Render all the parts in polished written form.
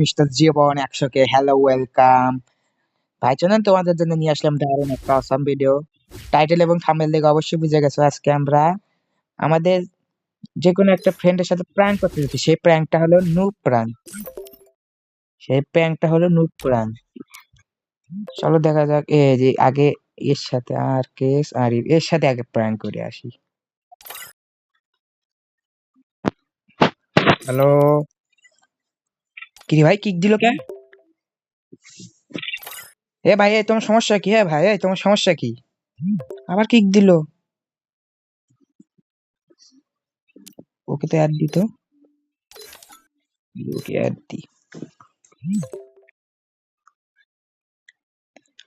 Mister জীবন 100 কে hello welcome ভাই। চলেন তোমাদের জন্য নিয়ে আসলাম দারুণ একটা অসাম ভিডিও। টাইটেল এবং থাম্বনেল দেখে অবশ্যই বুঝে গেছো আজকে আমরা আমাদের যে কোনো একটা ফ্রেন্ডের সাথে প্র্যাঙ্ক করতে যাচ্ছি। সেই প্র্যাঙ্কটা হলো নুব প্র্যাঙ্ক। চলো দেখা যাক। যে আগে এর সাথে আর কেস আর এর সাথে আগে প্র্যাঙ্ক করে আসি। হ্যালো, কি ভাই কিক দিল কে? এ ভাই তোমার সমস্যা কি? হ্যাঁ ভাই তোমার সমস্যা কি? আবার কিক দিল। ওকে তো অ্যাড দিত, ওকে অ্যাড দি।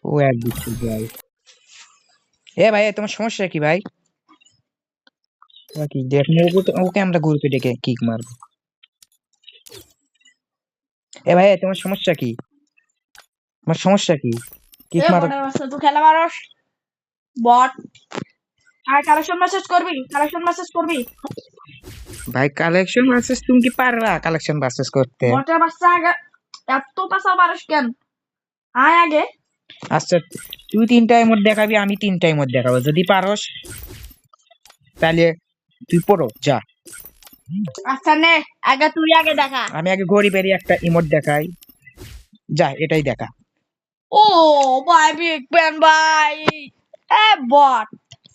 ও অ্যাড দিচ্ছে ভাই। এ ভাই তোমার সমস্যা কি ভাই? কিক দেখ, ওকে আমরা গ্রুপে ডেকে কিক মারবো। এ ভাই তোমার সমস্যা কি? তোমার সমস্যা কি? কিক মারো। তুই খেলা পারস বট আর কালেকশন মেসেজ করবি ভাই কালেকশন ভার্সেস তুমি কি পারবা কালেকশন ভার্সেস করতে? বটের বাচ্চা আগে এত পাশা পারস কেন? আয় আগে। আচ্ছা তুই 3টায় মোড দেখাবি, আমি 3টায় মোড দেখাবো। যদি পারস তাহলে তুই পড়ো যা। আচ্ছা নে আগে তুই আগে দেখা। আমি আগে গরিবেরই একটা ইমোট দেখাই, যা এটাই দেখা। ও ভাই বিগ ব্যান ভাই, এ বট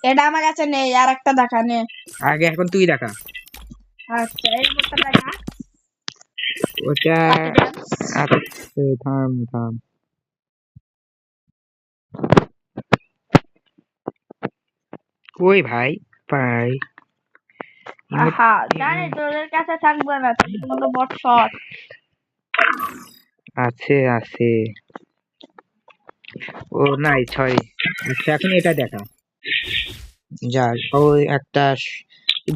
এটা আমার কাছে নেই, আর একটা দেখা নে। আগে এখন তুই দেখা। আচ্ছা এই মোটটা দেখা। ওটা আচ্ছা, থাম থাম। ওই ভাই ভাই আহা জানি তোদের কাছে থাকবে না, তোদের মতো বট শট আছে আছে। ও নাই সরি। আচ্ছা এখন এটা দেখা, যা ওই একটা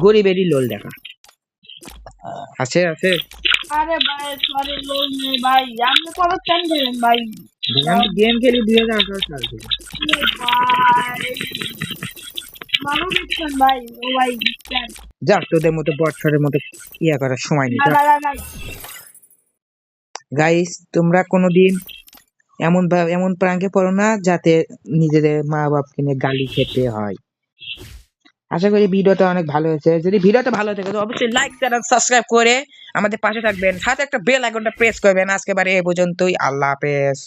গরিবেরই লোল দেখা। আছে আছে। আরে ভাই সরি লোন নেই ভাই, আপনি কবে চান খেলেন ভাই? আমি গেম খেলি 2018 সাল থেকে। ভাই মানুষ দিচ্ছেন ভাই, ও ভাই দিচ্ছেন যা তোদের মতো বটসরের মতো ইয়া করার সময় নেই। ভাই। গাইস তোমরা কোনোদিন এমন প্রাঙ্কে পড়ো না যাতে নিজেদের মা বাপকে নিয়ে গালি খেতে হয়। আশা করি ভিডিওটা অনেক ভালো হয়েছে। যদি ভিডিওটা ভালো থাকে তো অবশ্যই লাইক চ্যানেল সাবস্ক্রাইব করে আমাদের পাশে থাকবেন, সাথে একটা বেল আইকনটা প্রেস করবেন। আজকে বারে এই পর্যন্তই, আল্লাহ হাফেজ।